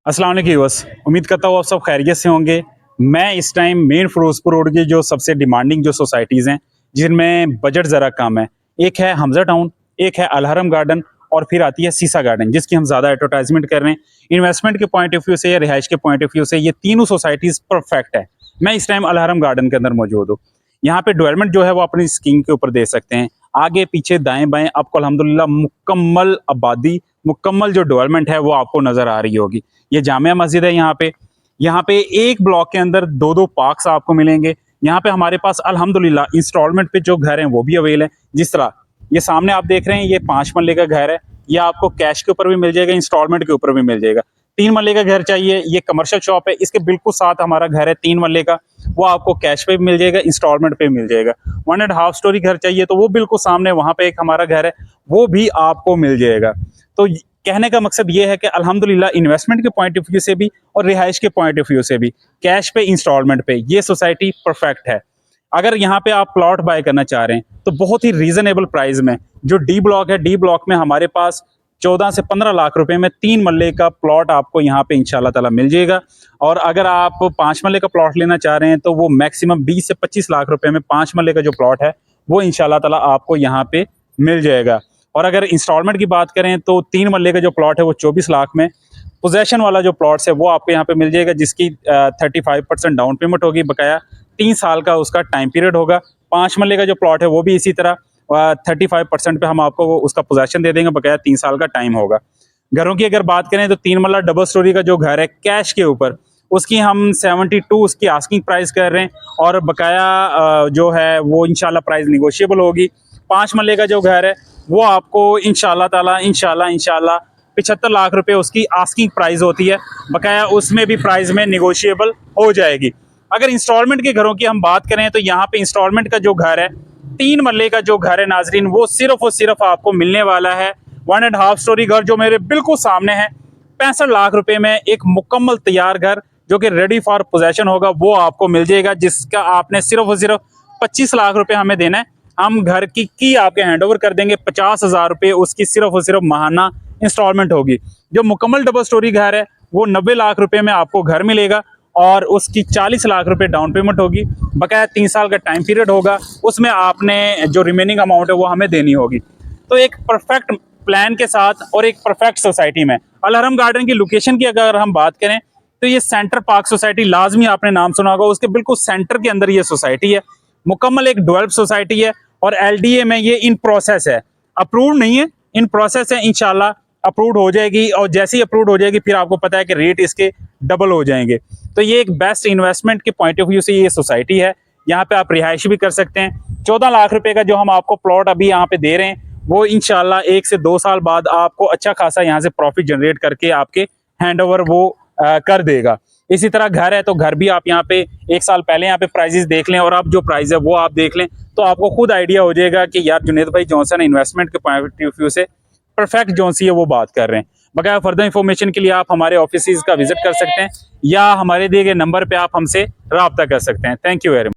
अस्सलाम वालेकुम व्यूअर्स, उम्मीद करता हूँ आप सब खैरियत से होंगे। मैं इस टाइम मेन फिरोजपुर रोड की जो सबसे डिमांडिंग जो सोसाइटीज़ हैं जिनमें बजट ज़रा कम है, एक है हमज़ा टाउन, एक है अलहरम गार्डन और फिर आती है सीसा गार्डन, जिसकी हम ज़्यादा एडवर्टाइजमेंट कर रहे हैं। इन्वेस्टमेंट के पॉइंट ऑफ व्यू से या रिहाइश के पॉइंट ऑफ व्यू से ये तीनों सोसाइटीज़ परफेक्ट है। मैं इस टाइम अलहरम गार्डन के अंदर मौजूद हूँ। यहाँ पे डेवलपमेंट जो है वो अपनी स्कीम के ऊपर दे सकते हैं। आगे पीछे दाएं बाएं आपको अल्हम्दुलिल्लाह मुकम्मल आबादी, मुकम्मल जो डेवलपमेंट है वो आपको नज़र आ रही होगी। ये जामिया मस्जिद है यहाँ पे एक ब्लॉक के अंदर दो दो पार्क्स आपको मिलेंगे। यहाँ पे हमारे पास अल्हम्दुलिल्लाह इंस्टॉलमेंट पे जो घर हैं वो भी अवेल है। जिस तरह ये सामने आप देख रहे हैं, ये 5 मरले का घर है। ये आपको कैश के ऊपर भी मिल जाएगा, इंस्टॉलमेंट के ऊपर भी मिल जाएगा। 3 मरले का घर चाहिए, ये कमर्शियल शॉप है, इसके बिल्कुल साथ हमारा घर है 3 मरले का, वो आपको कैश पे भी मिल जाएगा, इंस्टॉलमेंट पे मिल जाएगा। 1.5 स्टोरी घर चाहिए तो वो बिल्कुल सामने वहाँ पे एक हमारा घर है, वो भी आपको मिल जाएगा। तो कहने का मकसद ये है कि अल्हम्दुलिल्लाह इन्वेस्टमेंट के पॉइंट ऑफ व्यू से भी और रिहाइश के पॉइंट ऑफ व्यू से भी कैश पे इंस्टॉलमेंट पे ये सोसाइटी परफेक्ट है। अगर यहाँ पे आप प्लॉट बाय करना चाह रहे हैं तो बहुत ही रीजनेबल प्राइस में जो डी ब्लॉक है, डी ब्लॉक में हमारे पास 14 से 15 लाख रुपए में 3 मरले का प्लॉट आपको यहाँ पे इंशाल्लाह ताला मिल जाएगा। और अगर आप 5 मरले का प्लॉट लेना चाह रहे हैं तो वो मैक्सिमम 20 से 25 लाख रुपए में 5 मरले का जो प्लॉट है वो इंशाल्लाह ताला आपको यहाँ पे मिल जाएगा। और अगर इंस्टॉलमेंट की बात करें तो 3 मरले का जो प्लॉट है वो 24 लाख में, पोजेशन वाला जो प्लॉट्स है वो आपको यहाँ पे मिल जाएगा, जिसकी 35% डाउन पेमेंट होगी, बकाया 3 साल का उसका टाइम पीरियड होगा। 5 मरले का जो प्लॉट है वो भी इसी तरह 35% पे हम आपको उसका पोजेशन दे देंगे, बकाया 3 साल का टाइम होगा। घरों की अगर बात करें तो 3 मरला डबल स्टोरी का जो घर है कैश के ऊपर, उसकी हम 72 उसकी आस्किंग प्राइस कर रहे हैं और बकाया जो है वो इंशाल्लाह प्राइस निगोशिएबल होगी। 5 मरले का जो घर है वो आपको इंशाल्लाह ताला इंशाल्लाह 75 लाख रुपए उसकी आस्किंग प्राइस होती है, बकाया उसमें भी प्राइस में निगोशिएबल हो जाएगी। अगर इंस्टॉलमेंट के घरों की हम बात करें तो यहाँ पे इंस्टॉलमेंट का जो घर है 3 मरले का जो घर है नाजरीन, वो सिर्फ और सिर्फ आपको मिलने वाला है 1.5 स्टोरी घर जो मेरे बिल्कुल सामने है। 65 लाख रुपए में एक मुकम्मल तैयार घर जो कि रेडी फॉर पोजेशन होगा वो आपको मिल जाएगा, जिसका आपने सिर्फ और सिर्फ 25 लाख रुपए हमें देना है। हम घर की आपके हैंड ओवर कर देंगे। 50,000 रुपये उसकी सिर्फ और सिर्फ माहाना इंस्टॉलमेंट होगी। जो मुकम्मल डबल स्टोरी घर है वो 90 लाख रुपए में आपको घर मिलेगा और उसकी 40 लाख रुपए डाउन पेमेंट होगी, बकाया 3 साल का टाइम पीरियड होगा, उसमें आपने जो रिमेनिंग अमाउंट है वो हमें देनी होगी। तो एक परफेक्ट प्लान के साथ और एक परफेक्ट सोसाइटी में अलहरम गार्डन की लोकेशन की अगर हम बात करें तो ये सेंटर पार्क सोसाइटी, लाजमी आपने नाम सुना होगा, उसके बिल्कुल सेंटर के अंदर ये सोसाइटी है। मुकम्मल एक डेवलप सोसाइटी है और एलडीए में ये इन प्रोसेस है, अप्रूव नहीं है, इन प्रोसेस है। इंशाल्लाह अप्रूव हो जाएगी और जैसे ही अप्रूव हो जाएगी फिर आपको पता है कि रेट इसके डबल हो जाएंगे। तो ये एक बेस्ट इन्वेस्टमेंट के पॉइंट ऑफ व्यू से ये सोसाइटी है। यहाँ पे आप रिहाइश भी कर सकते हैं। 14 लाख रुपए का जो हम आपको प्लॉट अभी यहाँ पे दे रहे हैं वो इंशाल्लाह 1 से 2 साल बाद आपको अच्छा खासा यहाँ से प्रॉफिट जनरेट करके आपके हैंड ओवर वो कर देगा। इसी तरह घर है तो घर भी आप यहाँ पे 1 साल पहले यहाँ पे प्राइजेस देख लें और अब जो प्राइस है वो आप देख लें तो आपको खुद आइडिया हो जाएगा कि यार जुनेद भाई जॉनसन इन्वेस्टमेंट के पॉइंट ऑफ व्यू से परफेक्ट जौन सी है वो बात कर रहे हैं। बकाया फर्दर इंफॉर्मेशन के लिए आप हमारे ऑफिस का विजिट कर सकते हैं या हमारे दिए गए नंबर पे आप हमसे रब्ता कर सकते हैं। Thank you very much.